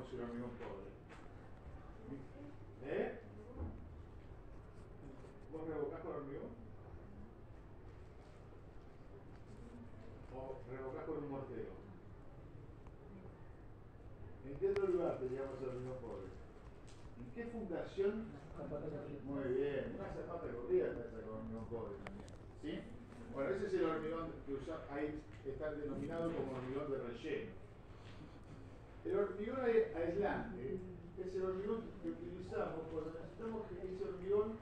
tenemos el hormigón pobre. ¿Eh? ¿Vos revocás con hormigón? ¿O revocás con un mortero? ¿En qué otro lugar teníamos el hormigón pobre? ¿En qué fundación? Muy bien, una zapata corrida está hecha con hormigón pobre también. ¿Sí? Bueno, ese es el hormigón que usa, ahí está denominado como hormigón de relleno. El hormigón aislante es el hormigón que utilizamos cuando necesitamos que ese hormigón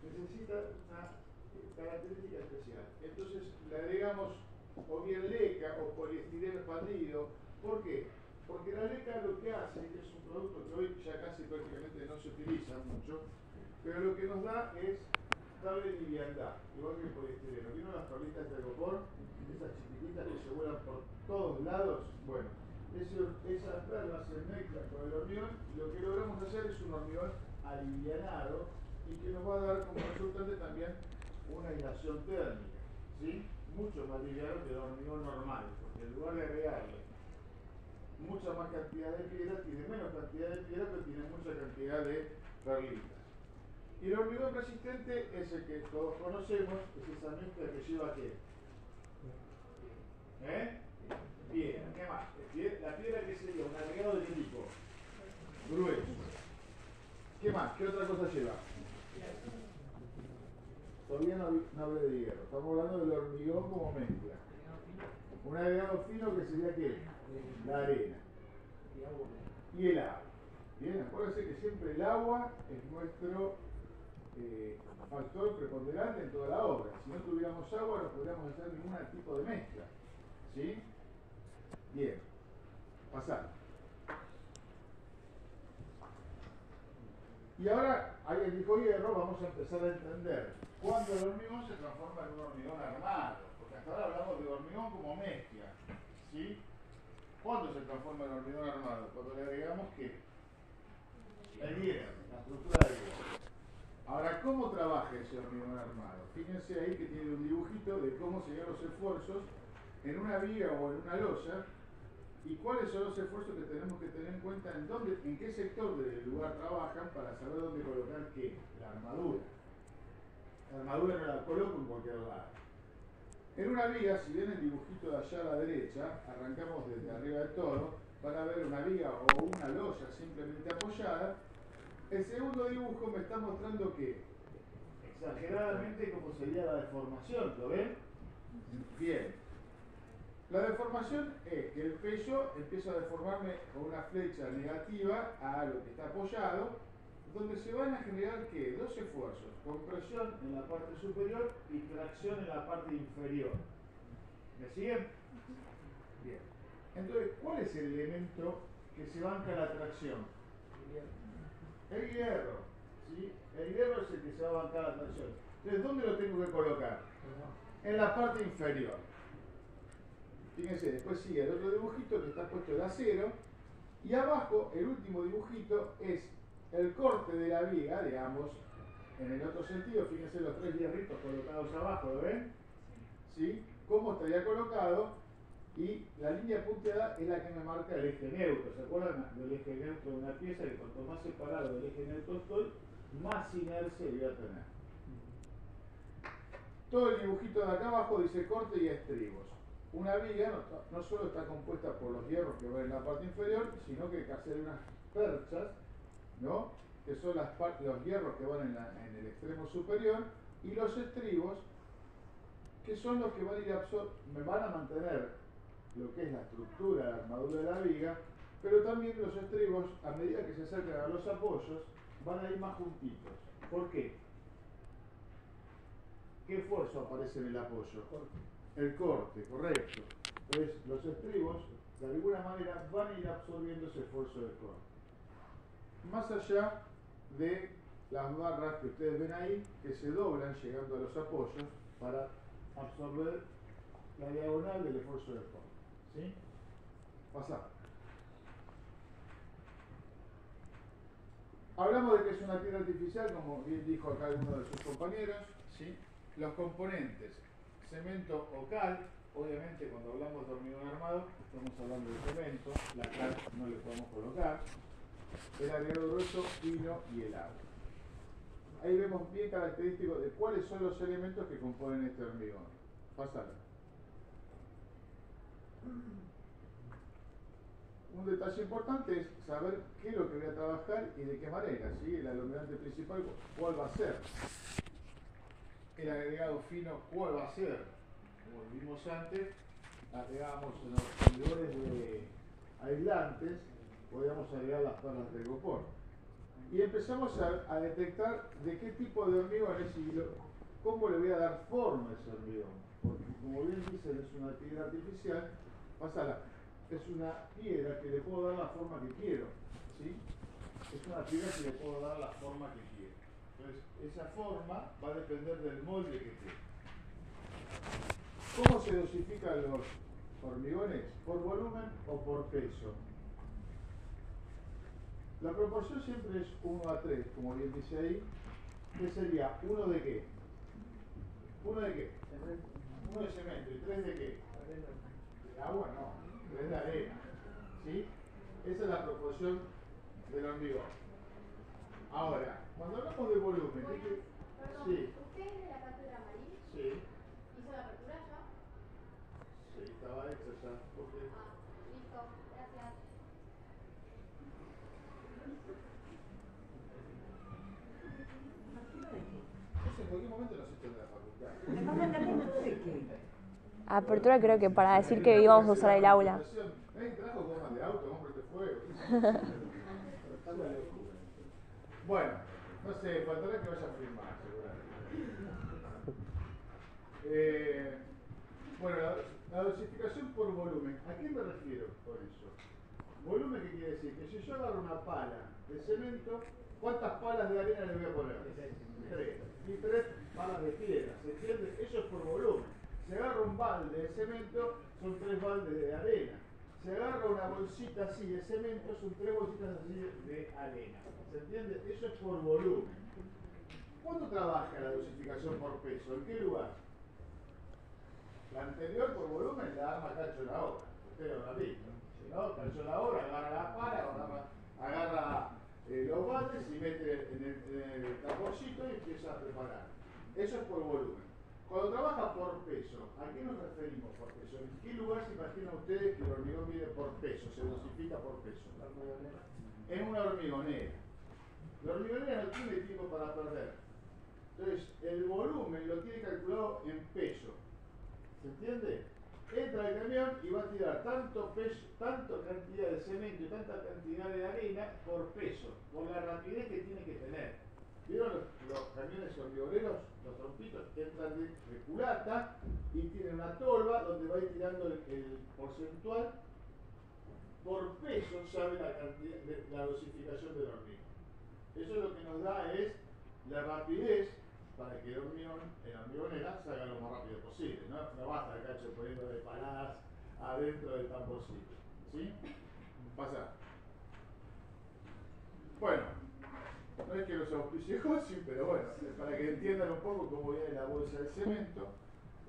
necesita una característica especial. Entonces le agregamos o bien leca o poliestireno expandido. ¿Por qué? Porque la leca lo que hace, que es un producto que hoy ya casi prácticamente no se utiliza mucho, pero lo que nos da es darle liviandad, igual que el poliestireno. ¿Vieron las tablitas de algodón? Esas chiquititas que se vuelan por todos lados. Bueno, esas perlas se mezclan con el hormigón y lo que logramos hacer es un hormigón alivianado y que nos va a dar como resultante también una aislación térmica, ¿sí? Mucho más liviano que el hormigón normal, porque en lugar de agregarle mucha más cantidad de piedra, tiene menos cantidad de piedra, pero tiene mucha cantidad de perlitas. Y el hormigón resistente es el que todos conocemos, es esa mezcla que lleva ¿qué? Piedra, ¿qué más? La piedra que sería un agregado de qué tipo? Grueso. ¿Qué más? ¿Qué otra cosa lleva? Todavía no hablé de hierro, estamos hablando del hormigón como mezcla. Un agregado fino que sería ¿qué? La arena. Y el agua. Bien, acuérdense que siempre el agua es nuestro factor preponderante en toda la obra. Si no tuviéramos agua no podríamos hacer ningún tipo de mezcla. ¿Sí? Bien. Pasar. Y ahora alguien dijo hierro, vamos a empezar a entender cuándo el hormigón se transforma en un hormigón armado. Porque hasta ahora hablamos de hormigón como mezcla. ¿Sí? ¿Cuándo se transforma en hormigón armado? Cuando le agregamos ¿qué? El hierro, la estructura del hierro. Ahora, ¿cómo trabaja ese hormigón armado? Fíjense ahí que tiene un dibujito de cómo serían los esfuerzos en una viga o en una losa y cuáles son los esfuerzos que tenemos que tener en cuenta en qué sector del lugar trabajan para saber dónde colocar qué, la armadura. La armadura no la coloco en cualquier lado. En una viga, si ven el dibujito de allá a la derecha, arrancamos desde arriba del todo, van a ver una viga o una losa simplemente apoyada. El segundo dibujo me está mostrando que exageradamente como sería la deformación, ¿lo ven? Bien. La deformación es que el peso empieza a deformarme con una flecha negativa a lo que está apoyado, donde se van a generar ¿qué? Dos esfuerzos, compresión en la parte superior y tracción en la parte inferior. ¿Me siguen? Bien. Entonces, ¿cuál es el elemento que se banca la tracción? El hierro. ¿Sí? El hierro es el que se va a bancar la tracción. Entonces, ¿dónde lo tengo que colocar? En la parte inferior. Fíjense, después sigue el otro dibujito que está puesto de acero. Y abajo, el último dibujito es el corte de la viga, digamos, en el otro sentido. Fíjense los tres hierritos colocados abajo, ¿lo ven? ¿Sí? ¿Cómo estaría colocado? Y la línea punteada es la que me marca el eje neutro. ¿Se acuerdan del eje neutro de una pieza? Que cuanto más separado del eje neutro estoy, más inercia voy a tener. Todo el dibujito de acá abajo dice corte y estribos. Una viga no solo está compuesta por los hierros que van en la parte inferior, sino que hay que hacer unas perchas, ¿no? Que son los hierros que van en el extremo superior, y los estribos, que son los que van a ir me van a mantener lo que es la estructura, la armadura de la viga, pero también los estribos, a medida que se acercan a los apoyos, van a ir más juntitos. ¿Por qué? ¿Qué esfuerzo aparece en el apoyo? El corte, correcto. Entonces, los estribos, de alguna manera, van a ir absorbiendo ese esfuerzo del corte. Más allá de las barras que ustedes ven ahí, que se doblan llegando a los apoyos para absorber la diagonal del esfuerzo del corte. ¿Sí? Pasá. Hablamos de que es una piedra artificial, como bien dijo acá alguno de sus compañeros, ¿sí? Los componentes, cemento o cal, obviamente cuando hablamos de hormigón armado, estamos hablando de cemento, la cal no le podemos colocar, el agregado grueso, fino y el agua. Ahí vemos bien característico de cuáles son los elementos que componen este hormigón. Pásala. Un detalle importante es saber qué es lo que voy a trabajar y de qué manera, ¿sí? El aglomerante principal, ¿cuál va a ser? El agregado fino, ¿cuál va a ser? Como vimos antes, agregamos en los fundidores de aislantes, podíamos agregar las perlas de copor. Y empezamos a detectar de qué tipo de hormigón es y cómo le voy a dar forma a ese hormigón. Porque como bien dicen, es una piedra artificial, pásala, es una piedra que le puedo dar la forma que quiero, ¿sí? Es una piedra que le puedo dar la forma que quiero. Entonces, esa forma va a depender del molde que tenga. ¿Cómo se dosifican los hormigones? ¿Por volumen o por peso? La proporción siempre es 1 a 3, como bien dice ahí. ¿Qué sería? ¿1 de qué? ¿1 de qué? 1 de cemento. ¿Y 3 de qué? ¿De agua? No. 3 de arena. ¿Sí? Esa es la proporción del hormigón. Ahora, cuando hablamos de volumen, Bueno, perdón, sí. ¿usted es de la cátedra Marín? Sí. ¿Hizo la apertura ya? Sí, estaba hecha ya. Okay. Ah, listo, gracias. Entonces, en cualquier momento nos echan de la facultad. Apertura creo que para decir que íbamos a usar el aula. Nadie trajo gomas de auto, hombre, de fuego. Bueno, no sé, faltará que vaya a firmar, seguramente. Bueno, la dosificación por volumen. ¿A qué me refiero con eso? Volumen, ¿qué quiere decir? Que si yo agarro una pala de cemento, ¿cuántas palas de arena le voy a poner? 3. Y 3 palas de piedra, ¿se entiende? Eso es por volumen. Si agarro un balde de cemento, son 3 baldes de arena. Si agarro una bolsita así de cemento, son 3 bolsitas así de arena. ¿Se entiende? Eso es por volumen. ¿Cuándo trabaja la dosificación por peso? ¿En qué lugar? La anterior por volumen la arma Cacho la hora. Ustedes lo han visto, ¿no? Cacho la hora, agarra la pala, agarra los baldes y mete en el tamborcito y empieza a preparar. Eso es por volumen. Cuando trabaja por peso, ¿a qué nos referimos por peso? ¿En qué lugar se imaginan ustedes que el hormigón viene por peso, se dosifica por peso? En una hormigonera. La hormigonera no tiene tiempo para perder. Entonces, el volumen lo tiene calculado en peso. ¿Se entiende? Entra el camión y va a tirar tanto peso, tanta cantidad de cemento y tanta cantidad de arena por peso, por la rapidez que tiene que tener. ¿Vieron los camiones hormigoneros, los trompitos? Entran de culata y tienen una tolva donde va a ir tirando el porcentual por peso, sabe la cantidad, la dosificación del hormigón. Eso lo que nos da es la rapidez para que el hormigón, en la hormigonera, salga lo más rápido posible. No basta el Cacho poniéndole paladas adentro del tamborcito. ¿Sí? Pasa. Bueno, no es que los auspicie José, pero bueno, para que entiendan un poco cómo viene la bolsa de cemento.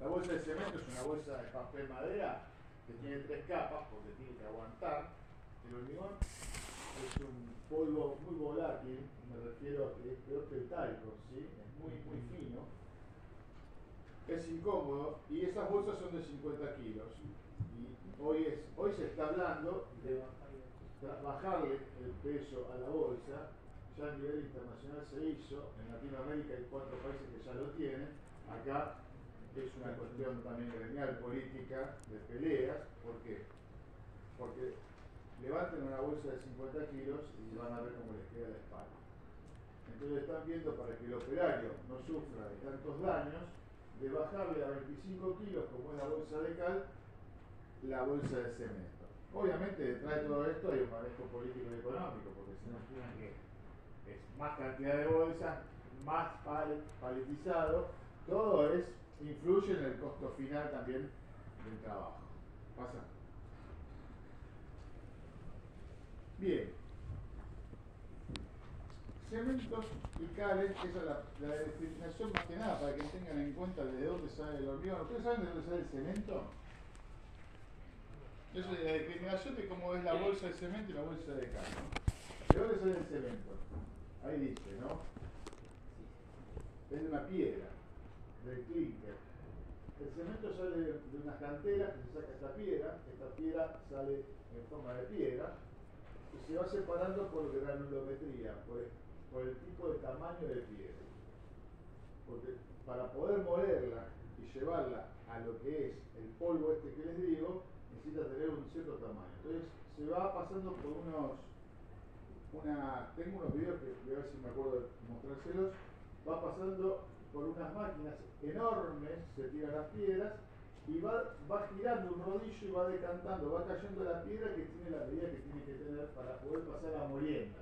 La bolsa de cemento es una bolsa de papel madera que tiene 3 capas porque tiene que aguantar. El hormigón es un polvo muy volátil, me refiero a que es peor que el talco, ¿sí? Es muy fino, es incómodo y esas bolsas son de 50 kilos. Y hoy se está hablando de bajarle el peso a la bolsa. Ya a nivel internacional se hizo, en Latinoamérica hay 4 países que ya lo tienen. Acá es una cuestión también gremial, política, de peleas. ¿Por qué? Porque levanten una bolsa de 50 kilos y van a ver cómo les queda la espalda. Entonces están viendo, para que el operario no sufra de tantos daños, de bajarle a 25 kilos, como es la bolsa de cal, la bolsa de cemento. Obviamente detrás de todo esto hay un manejo político y económico, porque si no imaginan que es más cantidad de bolsas, más paletizado, todo influye en el costo final también del trabajo. Pasa. Bien. Cementos y cales, esa es la definición más que nada, para que tengan en cuenta de dónde sale el hormigón. ¿Ustedes saben de dónde sale el cemento? Eso es la discriminación de cómo es la bolsa de cemento y la bolsa de cal, ¿no? ¿De dónde sale el cemento? Ahí dice, ¿no? Es de una piedra, del clinker. El cemento sale de unas canteras que se saca esta piedra sale en forma de piedra y se va separando por granulometría, por el tipo de tamaño de piedra. Porque para poder molerla y llevarla a lo que es el polvo este que les digo, necesita tener un cierto tamaño. Entonces se va pasando por tengo unos videos que voy a ver si me acuerdo de mostrárselos, va pasando por unas máquinas enormes, se tiran las piedras y va girando un rodillo y va decantando, va cayendo la piedra que tiene la medida que tiene que tener para poder pasar a molienda.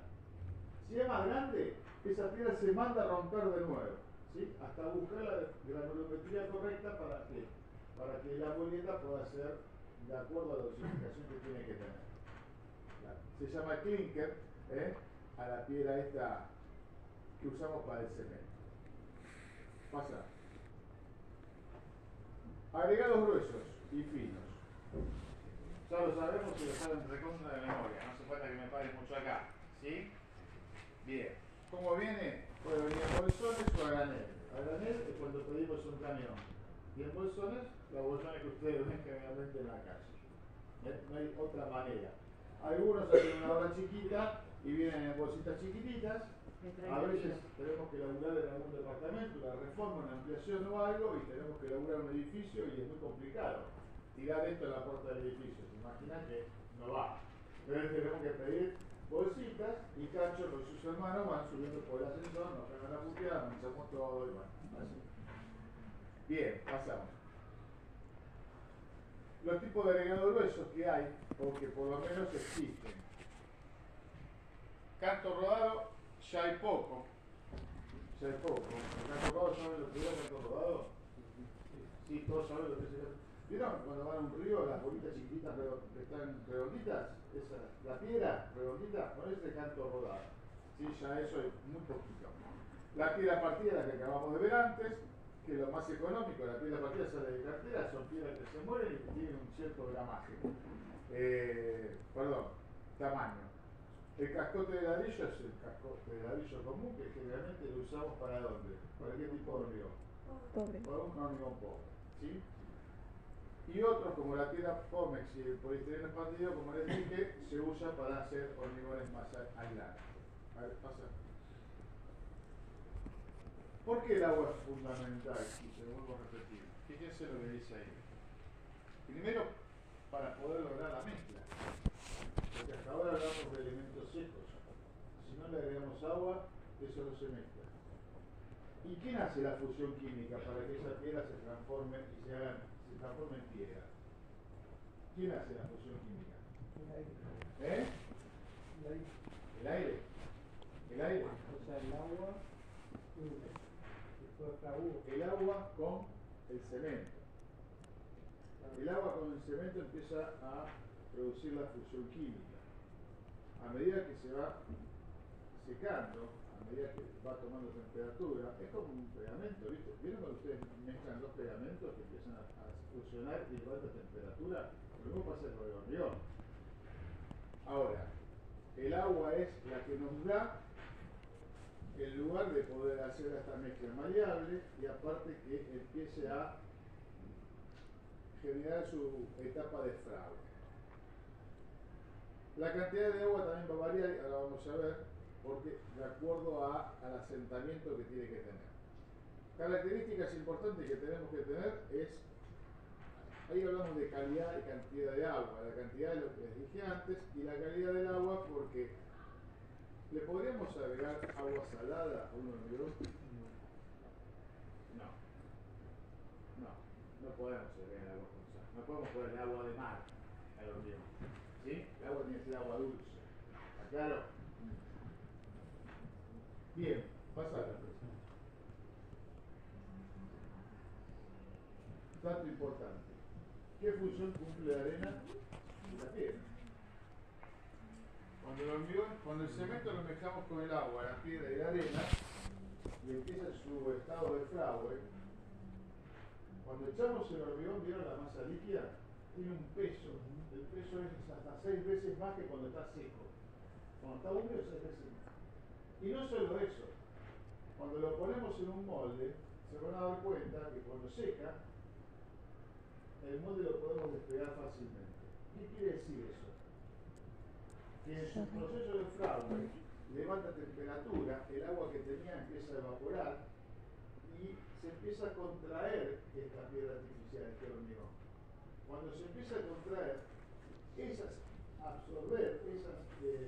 Si es más grande, esa piedra se manda a romper de nuevo, ¿sí? Hasta buscar la granulometría correcta para que la molienda pueda ser de acuerdo a la dosificación que tiene que tener. Se llama clinker, a la piedra esta que usamos para el cemento. Pasa. Agregados gruesos y finos. Ya lo sabemos y lo saben recontra de memoria, no hace falta que me pare mucho acá, ¿sí? Bien. ¿Cómo viene? Puede venir a bolsones o a granel. A granel es cuando pedimos un camión. Y en bolsones, los bolsones que ustedes ven generalmente en la calle. No hay otra manera. Algunos hacen una obra chiquita y vienen en bolsitas chiquititas. A veces tenemos que laburar en algún departamento, una reforma, una ampliación o algo, y tenemos que laburar un edificio y es muy complicado tirar esto en la puerta del edificio. Se imaginan que no va. Entonces tenemos que pedir bolsitas y Cacho con sus hermanos van subiendo por el ascensor, nos pegan la puteada, manchamos todo y bueno, así. Bien, pasamos. Los tipos de agregados gruesos que hay, o que por lo menos existen. Canto rodado, ya hay poco. Ya hay poco. ¿El canto rodado saben lo que es el canto rodado? Sí, todos saben lo que es el canto. ¿Vieron cuando van a un río las bolitas chiquititas que están redonditas? La piedra redondita, con ese canto rodado. Sí, ya eso es muy poquito. La piedra partida, la que acabamos de ver antes, que es lo más económico, la piedra partida sale de cartera, son piedras que se mueren y que tienen un cierto gramaje. Tamaño. El cascote de ladrillo es el cascote de ladrillo común que generalmente lo usamos para ¿dónde? ¿Para qué tipo de hormigón? Pobre. Para un hormigón pobre, ¿sí? Y otros como la piedra Pómex y el poliestireno expandido, como les dije, se usa para hacer hormigones más aislados. A ver, pasa. ¿Por qué el agua es fundamental? Y se lo vuelvo a repetir. Fíjense lo que dice ahí. Primero, para poder lograr la mezcla. Porque hasta ahora hablamos de elementos secos. Si no le agregamos agua, eso no se mezcla. ¿Y quién hace la fusión química para que esa piedra se transforme y se transforme en piedra? ¿Quién hace la fusión química? El aire. ¿El aire? ¿El aire? O sea, el agua, el agua con el cemento. El agua con el cemento empieza a producir la fusión química. A medida que se va secando, a medida que va tomando temperatura, es como un pegamento, ¿viste? ¿Vieron cuando ustedes mezclan dos pegamentos que empiezan a fusionar y llevar alta temperatura? Lo mismo pasa con el hormigón. Ahora, el agua es la que nos da el lugar de poder hacer esta mezcla maleable y aparte que empiece a generar su etapa de fraude. La cantidad de agua también va a variar, ahora vamos a ver, porque de acuerdo al asentamiento que tiene que tener. Características importantes que tenemos que tener es, ahí hablamos de calidad y cantidad de agua, la cantidad de lo que les dije antes y la calidad del agua porque ¿le podríamos agregar agua salada a un hormigón? No podemos agregar agua con sal, no podemos ponerle agua de mar al hormigón, ¿sí? El agua tiene que ser agua dulce, ¿está claro? Bien, pasa la presión. Dato importante, ¿qué función cumple la arena y la piedra? Cuando el cemento lo mezclamos con el agua, la piedra y la arena, y empieza su estado de fraude, cuando echamos el hormigón, ¿vieron la masa líquida? tiene un peso. El peso es hasta 6 veces más que cuando está seco. Cuando está húmedo, 6 veces más. Y no solo eso, cuando lo ponemos en un molde, se van a dar cuenta que cuando seca, el molde lo podemos despegar fácilmente. ¿Qué quiere decir eso? Que en su proceso de fragua levanta temperatura, el agua que tenía empieza a evaporar y se empieza a contraer esta piedra artificial, este hormigón. Cuando se empieza a contraer, absorber esas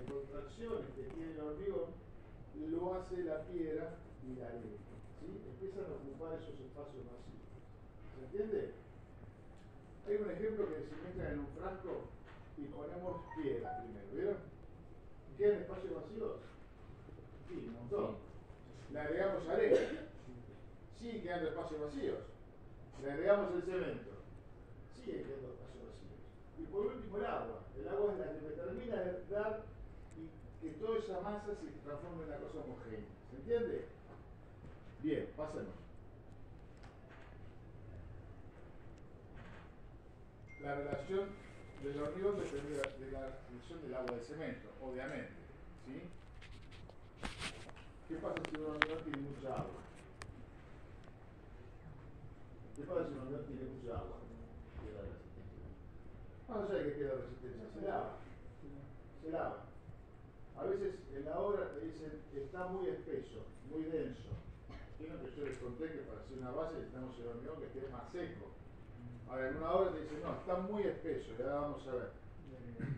contracciones que tiene el hormigón, lo hace la piedra y la arena. ¿Sí? Empiezan a ocupar esos espacios vacíos. ¿Se entiende? Hay un ejemplo que se mezcla en un frasco y ponemos piedra primero, ¿vieron? ¿Quedan espacios vacíos? Sí, un montón. Le agregamos arena. Sigue quedando espacios vacíos. Le agregamos el cemento. Sigue quedando espacios vacíos. Y por último el agua. El agua es la que me termina de dar y que toda esa masa se transforme en una cosa homogénea. ¿Se entiende? Bien, pasemos. La relación del hormigón depende de la relación del agua de cemento, obviamente. ¿Sí? ¿Qué pasa si un hormigón tiene mucha agua? ¿Qué pasa si un hormigón tiene mucha agua? Pierde resistencia. Más allá de que pierda resistencia, se lava. Se lava. A veces en la obra te dicen está muy espeso, muy denso. Quiero que yo les conté que para hacer una base necesitamos el hormigón que esté más seco. Ahora en una obra te dicen no, está muy espeso, y ahora vamos a ver.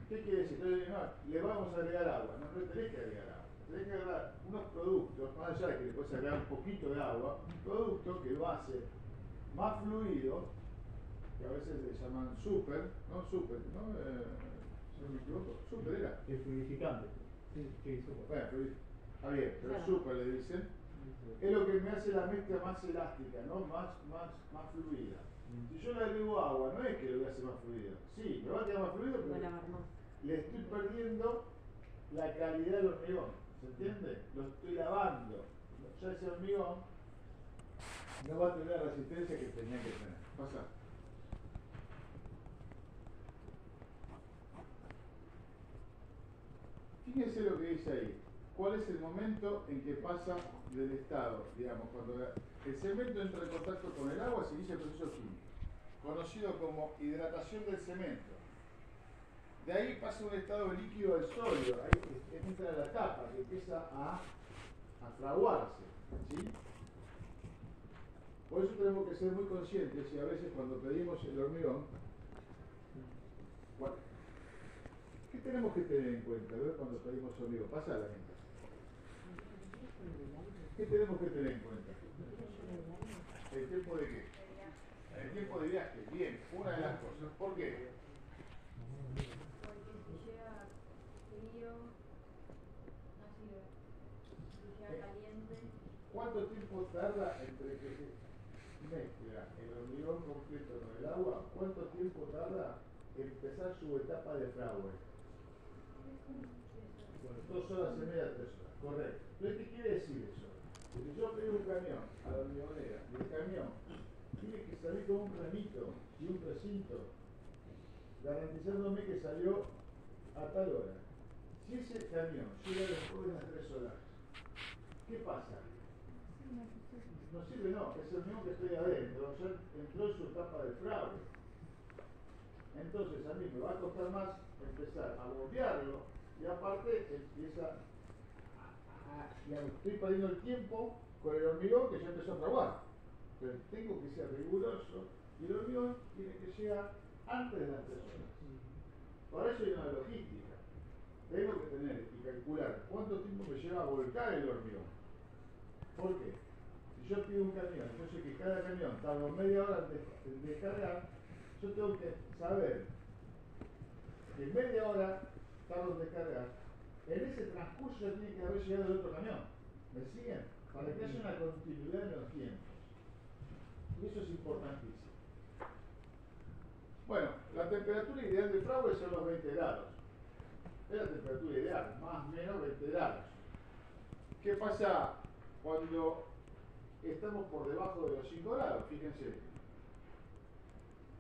¿Qué quiere decir? Entonces no, le vamos a agregar agua. No, no tenés que agregar agua. Tenés que agregar unos productos, más allá de que le puedes agregar un poquito de agua, un producto que lo hace más fluido, que a veces le llaman super, ¿no? Super, ¿no? Si no me equivoco, super era. El fluidificante. Sí, sí, super. Bueno, está bien, pero super le dicen. Es lo que me hace la mezcla más elástica, ¿no? Más fluida. Si yo le agrego agua, no es que lo voy a hacer más fluido. Sí, me va a quedar más fluido, pero le estoy perdiendo la calidad del hormigón. ¿Se entiende? Lo estoy lavando. Ya ese hormigón no va a tener la resistencia que tenía que tener. Pasa. Fíjense lo que dice ahí. ¿Cuál es el momento en que pasa del estado? Digamos, cuando el cemento entra en contacto con el agua, se inicia el proceso químico, conocido como hidratación del cemento. De ahí pasa un estado líquido al sólido, ahí entra la capa que empieza a fraguarse. ¿Sí? Por eso tenemos que ser muy conscientes y a veces cuando pedimos el hormigón, bueno, ¿qué tenemos que tener en cuenta cuando pedimos hormigón? Pasa la gente. ¿Qué tenemos que tener en cuenta? ¿El tiempo de qué? El tiempo de viaje. Bien, una de las cosas. ¿Por qué? Porque si llega frío, no sirve. Si llega caliente. ¿Cuánto tiempo tarda entre que se mezcla el hormigón completo con el agua? ¿Cuánto tiempo tarda en empezar su etapa de fragua? 2 horas y media, 3 horas. Correcto. Entonces, ¿qué quiere decir eso? Que si yo pido un camión a la hormigonera y el camión tiene que salir con un ramito y un recinto, garantizándome que salió a tal hora. Si ese camión llega después de las 3 horas, ¿qué pasa? No sirve, no, es el mismo que estoy adentro, ya entró en su etapa de fraude. Entonces a mí me va a costar más empezar a bombearlo y aparte empieza estoy perdiendo el tiempo con el hormigón que ya empezó a fraguar. Entonces tengo que ser riguroso y el hormigón tiene que llegar antes de las 3 horas. Para eso hay una logística. Tengo que tener y calcular cuánto tiempo me lleva a volcar el hormigón. ¿Por qué? Si yo pido un camión, yo sé que cada camión tarda media hora en descargar, yo tengo que saber que media hora tarda en descargar, en ese transcurso ya tiene que haber llegado el otro camión. ¿Me siguen? Para que haya una continuidad en los tiempos. Y eso es importantísimo. Bueno, la temperatura ideal de fraude son los 20 grados. Es la temperatura ideal, más o menos 20 grados. ¿Qué pasa cuando estamos por debajo de los 5 grados? Fíjense.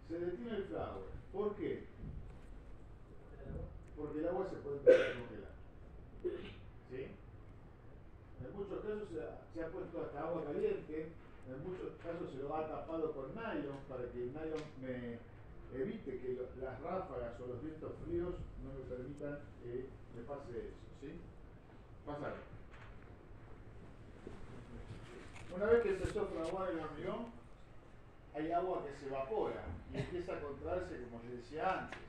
se detiene el fragua. ¿Por qué? Porque el agua se puede empezar a congelar. ¿Sí? En muchos casos se ha puesto hasta agua caliente, en muchos casos se lo ha tapado con nylon para que el nylon me evite que las ráfagas o los vientos fríos no me permitan que me pase eso. ¿Sí? Pasa. Una vez que empezó a fraguar el hormigón, hay agua que se evapora y empieza a contraerse, como les decía antes.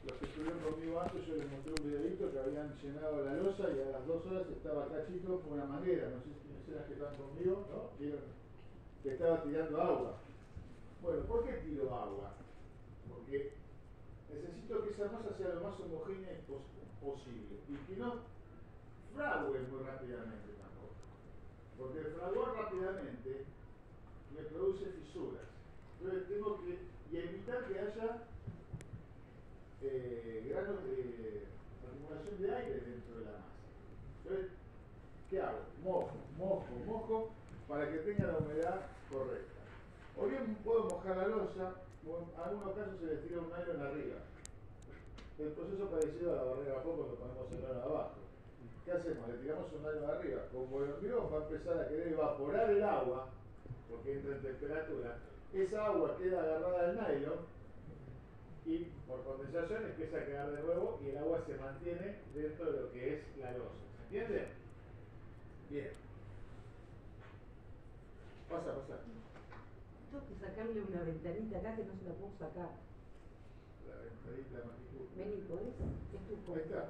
Los que estuvieron conmigo antes, yo les mostré un videito que habían llenado la losa y a las 2 horas estaba Cachito con una manguera, no sé si eran que están conmigo, ¿no? Que estaba tirando agua. Bueno, ¿por qué tiro agua? Porque necesito que esa masa sea lo más homogénea posible y que no frague muy rápidamente tampoco. Porque el fraguar rápidamente me produce fisuras. Entonces tengo que evitar que haya granos de acumulación de aire dentro de la masa. Entonces, ¿qué hago? Mojo para que tenga la humedad correcta. O bien puedo mojar la losa, o en algunos casos se le tira un nylon arriba. El proceso parecido a la barrera pop cuando ponemos el nylon abajo. ¿Qué hacemos? Le tiramos un nylon arriba. Como el hormigón va a empezar a querer evaporar el agua, porque entra en temperatura, esa agua queda agarrada al nylon y por condensación empieza a quedar de nuevo y el agua se mantiene dentro de lo que es la losa. ¿Se entiende? Bien. Pasa. Tengo que sacarle una ventanita acá que no se la puedo sacar. La ventanita magnífica. Vení, ¿podés? Es tu Ahí está.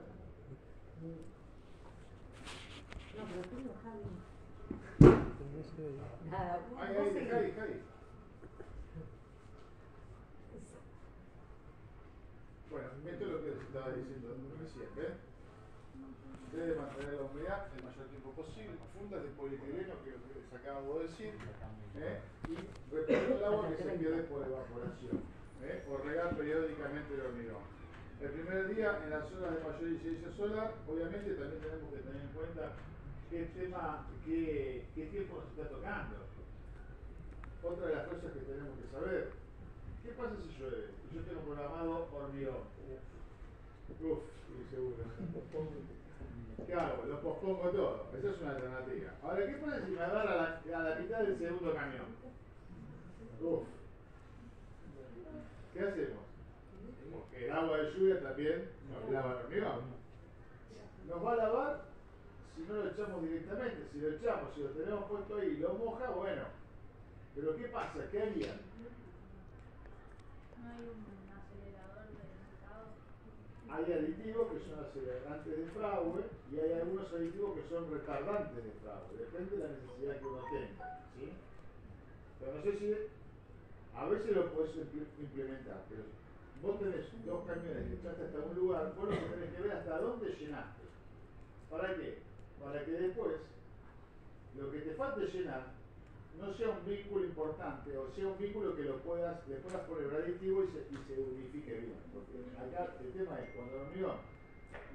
No, pero tú no, Javi. No sé. Nada, Ahí, Javi. Bueno, esto es lo que les estaba diciendo recién, ¿ven? Debe mantener la humedad el mayor tiempo posible, fundas de polietileno, que es lo que les acabo de decir, y repetir el agua que se pierde por evaporación, o regar periódicamente el hormigón. El primer día, en las horas de mayor incidencia solar, obviamente también tenemos que tener en cuenta qué tiempo nos está tocando. Otra de las cosas que tenemos que saber, ¿qué pasa si llueve? Yo tengo programado hormigón. Estoy seguro. ¿Qué hago? Lo pospongo todo. Esa es una alternativa. Ahora, ¿qué pasa si me agarra a la mitad del segundo camión? ¿Qué hacemos? Porque el agua de lluvia también nos lava el hormigón. ¿Nos va a lavar si no lo echamos directamente? Si lo echamos, si lo tenemos puesto ahí y lo moja, bueno. Pero ¿qué pasa? ¿Qué harían? No hay un acelerador de mercado. Hay aditivos que son acelerantes de fraude y hay algunos aditivos que son retardantes de fraude. Depende de la necesidad que uno tenga. ¿Sí? Pero no sé si a veces lo puedes implementar, pero vos tenés 2 camiones que echaste hasta un lugar, vos lo que tenés que ver hasta dónde llenaste. ¿Para qué? Para que después lo que te falte llenar no sea un vínculo importante o sea un vínculo que le puedas poner aditivo y se unifique bien. Porque acá el tema es cuando el hormigón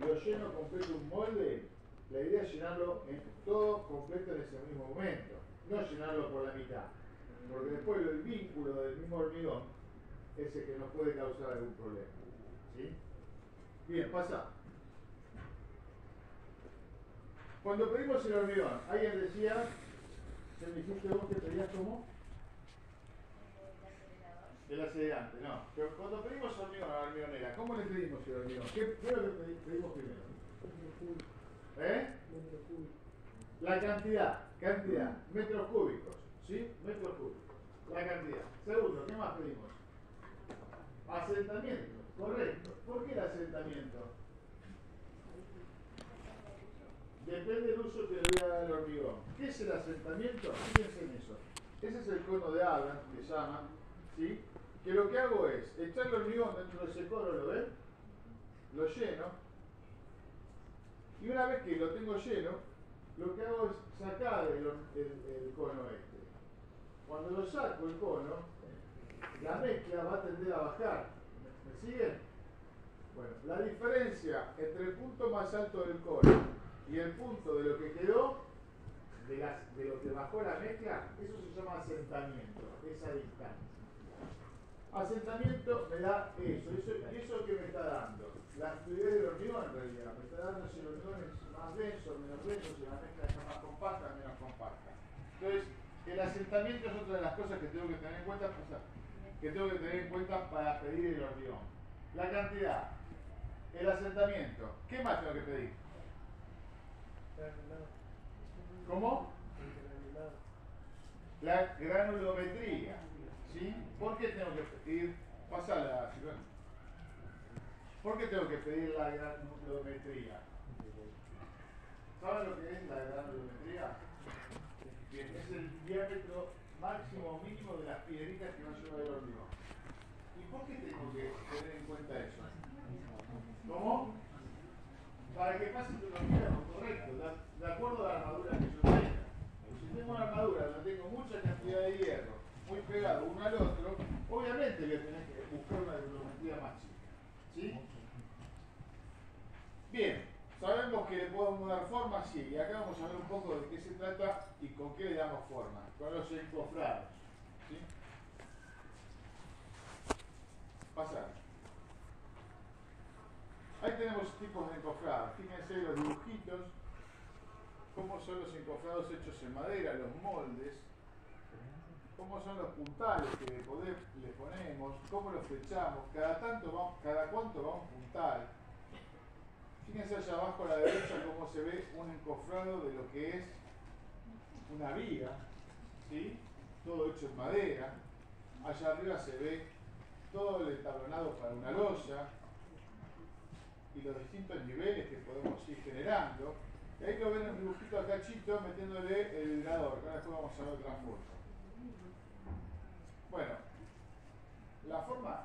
lo lleno completo un molde, la idea es llenarlo en todo completo en ese mismo momento, no llenarlo por la mitad. Porque después el vínculo del mismo hormigón es el que nos puede causar algún problema. ¿Sí? Bien, pasa. Cuando pedimos el hormigón, alguien decía, ¿qué me dijiste vos que pedías cómo? El acelerante, no. Pero cuando pedimos hormigón a la hormigonera, ¿cómo le pedimos el hormigón? ¿Qué es lo que pedimos primero? La cantidad, metros cúbicos, ¿sí? Metros cúbicos, la cantidad. Segundo, ¿qué más pedimos? Asentamiento, correcto. ¿Por qué el asentamiento? Depende del uso que le voy a dar al hormigón. ¿Qué es el asentamiento? Fíjense en eso. Ese es el cono de Adams, que se llama, ¿sí? Que lo que hago es echar el hormigón dentro de ese cono, ¿lo ven? Lo lleno. Y una vez que lo tengo lleno, lo que hago es sacar el cono este. Cuando lo saco el cono, la mezcla va a tender a bajar. ¿Me siguen? Bueno, la diferencia entre el punto más alto del cono y el punto de lo que quedó, de lo que bajó la mezcla, eso se llama asentamiento, esa distancia. Asentamiento me da eso. ¿Y eso qué me está dando? La fluidez del hormigón en realidad. Me está dando si el hormigón es más denso, menos denso, si la mezcla está más compacta, menos compacta. Entonces, el asentamiento es otra de las cosas que tengo que tener en cuenta, para pedir el hormigón. La cantidad, el asentamiento. ¿Qué más tengo que pedir? ¿Cómo? La granulometría. ¿Sí? ¿Por qué tengo que pedir? Pásala, Silvana. ¿Por qué tengo que pedir la granulometría? ¿Saben lo que es la granulometría? Bien, es el diámetro máximo o mínimo de las piedritas que va a llevar el hormigón. ¿Y por qué tengo que tener en cuenta eso? ¿Cómo? Para que pase todo lo correcto, de acuerdo a la armadura que yo tenga. Si tengo una armadura donde tengo mucha cantidad de hierro, muy pegado uno al otro, obviamente voy a tener que buscar una granulometría más chica. ¿Sí? Bien, sabemos que le podemos dar forma, sí, y acá vamos a ver un poco de qué se trata y con qué le damos forma, con los encofrados. ¿Sí? Pasar. Ahí tenemos tipos de encofrados. Fíjense los dibujitos, cómo son los encofrados hechos en madera, los moldes, cómo son los puntales que le ponemos, cómo los flechamos, cada cuánto va un puntal. Fíjense allá abajo a la derecha cómo se ve un encofrado de lo que es una viga, ¿sí? Todo hecho en madera. Allá arriba se ve todo el entablonado para una losa y los distintos niveles que podemos ir generando. Y ahí lo ven en un dibujito acá chito metiéndole el vibrador, que ahora después vamos a ver otra foto. Bueno, la forma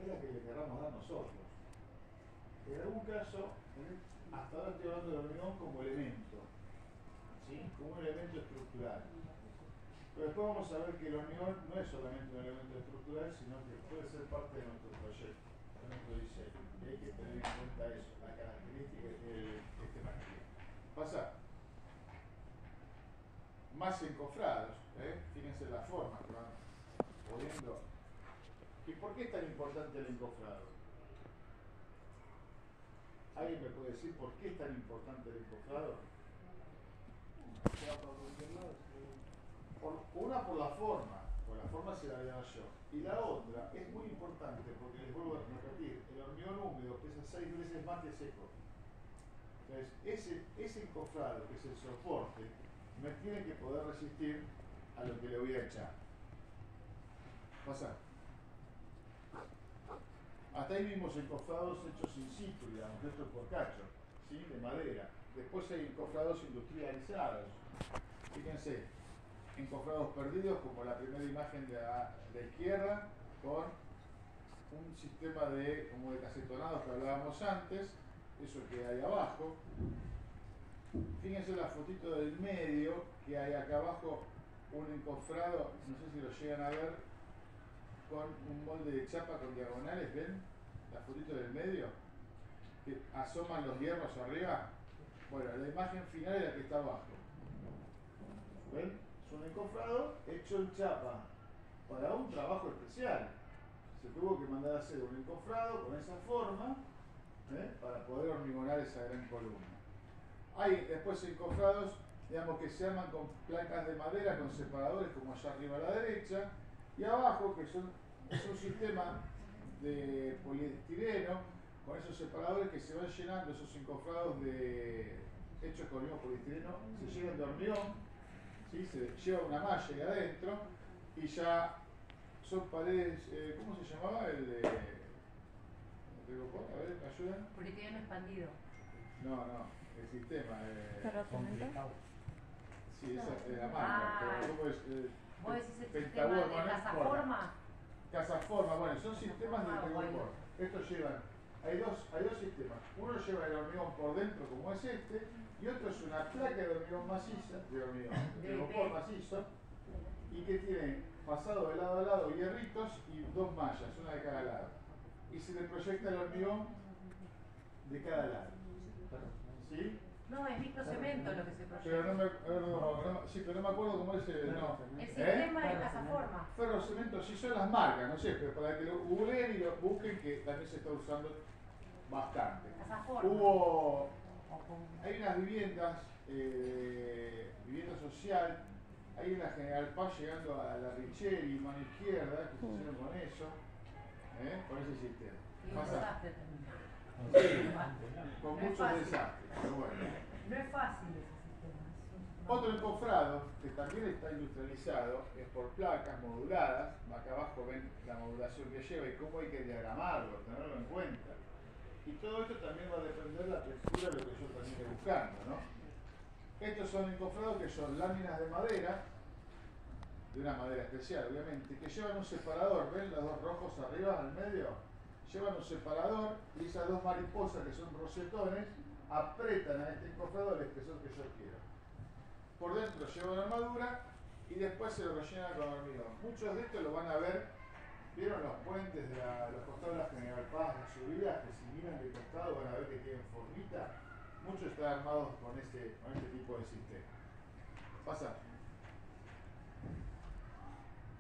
es la que le queramos dar nosotros. En algún caso, hasta ahora estoy hablando del hormigón como elemento, ¿sí? Como un elemento estructural. Pero después vamos a ver que el hormigón no es solamente un elemento estructural, sino que puede ser parte de nuestro proyecto, de nuestro diseño. Y hay que tener en cuenta eso, la característica de este material. Pasa. Más encofrados, fíjense la forma que van poniendo. ¿Y por qué es tan importante el encofrado? ¿Alguien me puede decir por qué es tan importante el encofrado? Por la forma se la voy a dar yo. Y la otra es muy importante porque les vuelvo a repetir, el hormigón húmedo pesa 6 veces más que seco. Entonces, ese encofrado, que es el soporte, me tiene que poder resistir a lo que le voy a echar. Pasa. Hasta ahí vimos encofrados hechos in situ, digamos, hechos por cacho, ¿sí? De madera. Después hay encofrados industrializados. Fíjense, encofrados perdidos, como la primera imagen de la izquierda, con un sistema como de casetonados que hablábamos antes, eso que hay abajo. Fíjense la fotito del medio, que hay acá abajo un encofrado, no sé si lo llegan a ver, con un molde de chapa con diagonales, ¿ven? La fotito del medio, que asoman los hierros arriba. Bueno, la imagen final es la que está abajo. ¿Ven? Es un encofrado hecho en chapa para un trabajo especial. Se tuvo que mandar a hacer un encofrado con esa forma, para poder hormigonar esa gran columna. Hay después encofrados, digamos, que se arman con placas de madera con separadores, como allá arriba a la derecha, y abajo, que es un sistema de poliestireno con esos separadores que se van llenando. Esos encofrados hechos con el mismo poliestireno se llenan de hormigón, ¿sí? Se lleva una malla ahí adentro y ya son paredes, ¿cómo se llamaba? El de... A ver, ayudan. Poliestireno expandido. No, el sistema. ¿Terracemento? Sí, esa es la marca. ¿Cómo es? ¿Vos decís el sistema de casaforma? Casaforma, bueno, son sistemas de rigor. Estos hay dos sistemas. Uno lleva el hormigón por dentro, como es este, y otro es una placa de hormigón maciza, de vapor macizo, y que tiene pasado de lado a lado hierritos y dos mallas, una de cada lado. Y se le proyecta el hormigón de cada lado. ¿Sí? No, es microcemento lo que se proyecta. Pero no me acuerdo cómo es el... No. El sistema es casaforma. forma. Ferrocemento, sí son las marcas, no sé, pero para que lo googleen y lo busquen, que también se está usando bastante. Esa forma. Hay unas viviendas, vivienda social, hay una General Paz llegando a la Richeri, mano izquierda, que se hicieron con eso, con ese sistema. Y un Pasa- desastre también. con No es muchos fácil. desastres, pero bueno. No es fácil ese sistema. es un- Otro encofrado que también está industrializado es por placas moduladas. Acá abajo ven la modulación que lleva y cómo hay que diagramarlo, tenerlo en cuenta. Y todo esto también va a depender de la textura de lo que yo termine buscando, ¿no? Estos son encofrados que son láminas de madera, de una madera especial obviamente, que llevan un separador. ¿Ven los dos rojos arriba al medio? Llevan un separador y esas dos mariposas que son rosetones apretan a este encofrado el espesor que yo quiero. Por dentro lleva una armadura y después se lo rellenan con hormigón. Muchos de estos lo van a ver, vieron los puentes de los costados de la General Paz, las subidas, que si miran de costado van a ver que tienen formita. Muchos están armados con este tipo de sistema. Pasa.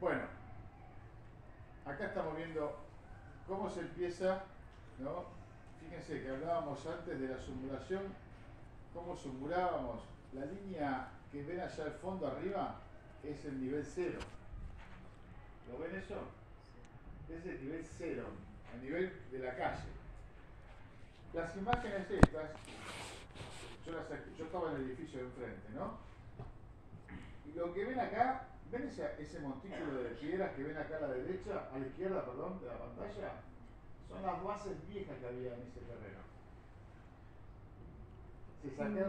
Bueno, acá estamos viendo cómo se empieza, ¿no? Fíjense que hablábamos antes de la sumulación, cómo sumulábamos. La línea que ven allá al fondo arriba es el nivel 0. ¿Lo ven eso? Es el nivel 0, el nivel de la calle. Las imágenes estas, yo estaba en el edificio de enfrente, ¿no? Y lo que ven acá, ¿ven ese montículo de piedras que ven acá a la derecha, a la izquierda, perdón, de la pantalla? Son las bases viejas que había en ese terreno. Se sacaron